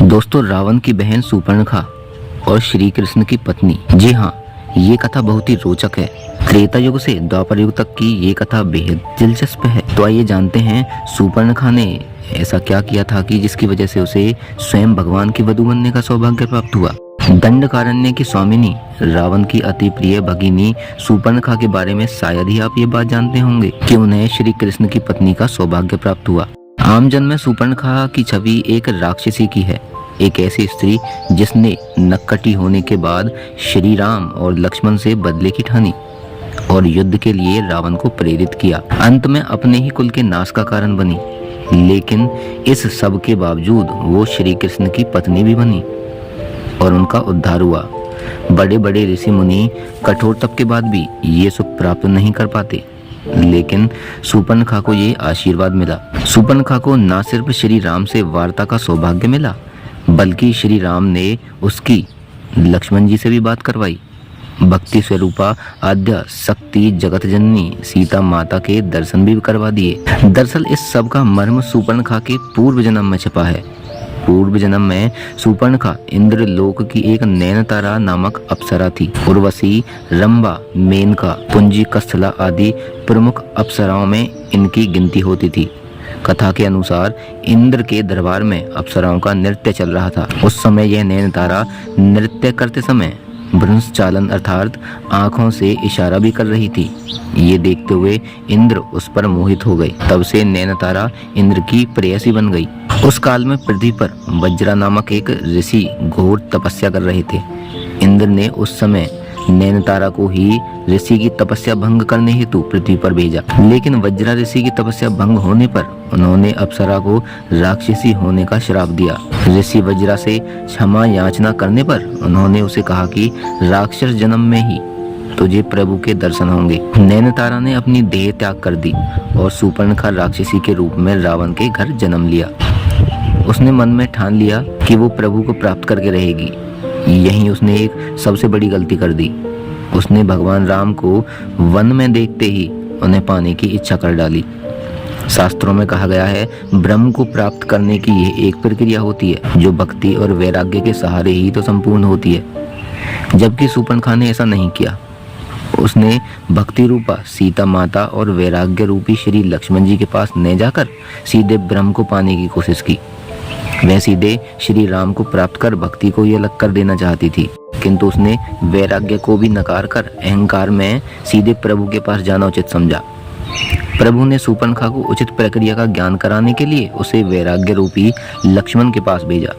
दोस्तों, रावण की बहन सुपर्णखा और श्री कृष्ण की पत्नी। जी हाँ, ये कथा बहुत ही रोचक है। त्रेता युग से द्वापर युग तक की ये कथा बेहद दिलचस्प है। तो आइए जानते हैं सुपर्णखा ने ऐसा क्या किया था कि जिसकी वजह से उसे स्वयं भगवान की वधू बनने का सौभाग्य प्राप्त हुआ। दंडकारण्य की स्वामिनी रावण की अति प्रिय भगिनी सुपर्णखा के बारे में शायद ही आप ये बात जानते होंगे कि उन्हें श्री कृष्ण की पत्नी का सौभाग्य प्राप्त हुआ। आम जन में सुपर्णखा की छवि एक राक्षसी की है, एक ऐसी स्त्री जिसने नक्कटी होने के बाद श्री राम और लक्ष्मण से बदले की ठानी और युद्ध के लिए रावण को प्रेरित किया। अंत में अपने ही कुल के नाश का कारण बनी, लेकिन इस सब के बावजूद वो श्री कृष्ण की पत्नी भी बनी और उनका उद्धार हुआ। बड़े बड़े ऋषि मुनि कठोर तप के बाद भी ये सुख प्राप्त नहीं कर पाते, लेकिन सुपर्णखा को ये आशीर्वाद मिला। सुपर्णखा को न सिर्फ श्री राम से वार्ता का सौभाग्य मिला, बल्कि श्री राम ने उसकी लक्ष्मण जी से भी बात करवाई। भक्ति स्वरूपा आद्या शक्ति जगत जननी सीता माता के दर्शन भी करवा दिए। दरअसल इस सब का मर्म सुपर्णखा के पूर्व जन्म में छिपा है। पूर्व जन्म में सुपर्णखा इंद्र लोक की एक नैनतारा नामक अप्सरा थी। उर्वशी, रंभा, मेनका, पुंजी, कस्थला आदि प्रमुख अप्सराओं में इनकी गिनती होती थी। कथा के अनुसार इंद्र के दरबार में अप्सराओं का नृत्य चल रहा था। उस समय यह नैनतारा नृत्य करते समय भ्रंश चालन अर्थात आंखों से इशारा भी कर रही थी। ये देखते हुए इंद्र उस पर मोहित हो गए। तब से नैनतारा इंद्र की प्रेयसी बन गई। उस काल में पृथ्वी पर वज्रा नामक एक ऋषि घोर तपस्या कर रहे थे। इंद्र ने उस समय नैनतारा को ही ऋषि की तपस्या भंग करने हेतु पृथ्वी पर भेजा, लेकिन वज्रा ऋषि की तपस्या भंग होने पर उन्होंने अप्सरा को राक्षसी होने का श्राप दिया। ऋषि वज्रा से क्षमा याचना करने पर उन्होंने उसे कहा कि राक्षस जन्म में ही तुझे प्रभु के दर्शन होंगे। नैनतारा ने अपनी देह त्याग कर दी और सुपर्णखा राक्षसी के रूप में रावण के घर जन्म लिया। उसने मन में ठान लिया कि वो प्रभु को प्राप्त करके रहेगी। यही उसने एक सबसे बड़ी गलती कर दी। उसने भगवान राम को वन में देखते ही उन्हें पाने की इच्छा कर डाली। शास्त्रों में कहा गया है, ब्रह्म को प्राप्त करने की यह एक प्रक्रिया होती है जो भक्ति और वैराग्य के सहारे ही तो संपूर्ण होती है। जबकि सुपर्णखा ने ऐसा नहीं किया। उसने भक्ति रूपा सीता माता और वैराग्य रूपी श्री लक्ष्मण जी के पास न जाकर सीधे ब्रह्म को पाने की कोशिश की। वह सीधे श्री राम को प्राप्त कर भक्ति को ये अलग कर देना चाहती थी, किंतु उसने वैराग्य को भी नकार कर अहंकार में सीधे प्रभु के पास जाना उचित समझा। प्रभु ने सुपर्णखा को उचित प्रक्रिया का ज्ञान कराने के लिए उसे वैराग्य रूपी लक्ष्मण के पास भेजा,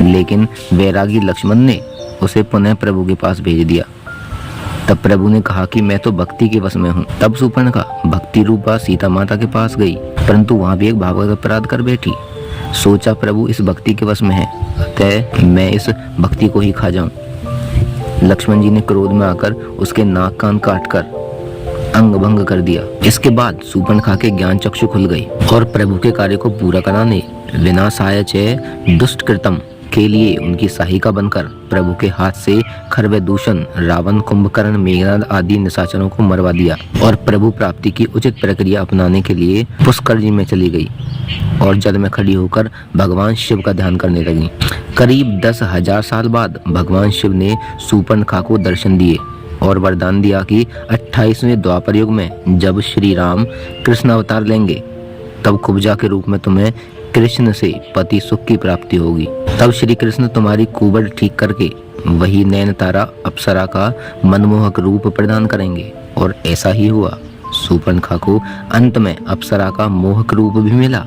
लेकिन वैरागी लक्ष्मण ने उसे पुनः प्रभु के पास भेज दिया। तब प्रभु ने कहा कि मैं तो भक्ति के वश में हूँ। तब सुपर्णखा भक्ति रूपा सीता माता के पास गई, परंतु वहाँ भी एक भावगत अपराध कर बैठी। सोचा प्रभु इस भक्ति के वश में है, अतः मैं इस भक्ति को ही खा जाऊं। लक्ष्मण जी ने क्रोध में आकर उसके नाक कान काटकर अंग भंग कर दिया। इसके बाद सुपर्णखा के ज्ञान चक्षु खुल गई और प्रभु के कार्य को पूरा कराने विनाशाय च दुष्ट कृतम के लिए उनकी सहायिका बनकर प्रभु के हाथ से खरवेदूषण, रावण, कुंभकर्ण, मेघनाद आदि निशाचरों को मरवा दिया और प्रभु प्राप्ति की उचित प्रक्रिया अपनाने के लिए पुष्कर जी में चली गई और जल में खड़ी होकर भगवान शिव का ध्यान करने लगी। करीब 10,000 साल बाद भगवान शिव ने सुपर्णखा को दर्शन दिए और वरदान दिया कि 28वें द्वापर युग में जब श्री राम कृष्ण अवतार लेंगे, तब कुब्जा के रूप में तुम्हें कृष्ण से पति सुख की प्राप्ति होगी। तब श्री कृष्ण तुम्हारी कुबड़ ठीक करके वही नैनतारा अप्सरा का मनमोहक रूप प्रदान करेंगे। और ऐसा ही हुआ। सुपर्णखा को अंत में अप्सरा का मोहक रूप भी मिला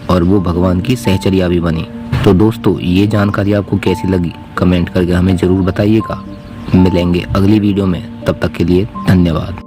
और वो भगवान की सहचर्या भी बनी। तो दोस्तों, ये जानकारी आपको कैसी लगी कमेंट करके हमें जरूर बताइएगा। मिलेंगे अगली वीडियो में, तब तक के लिए धन्यवाद।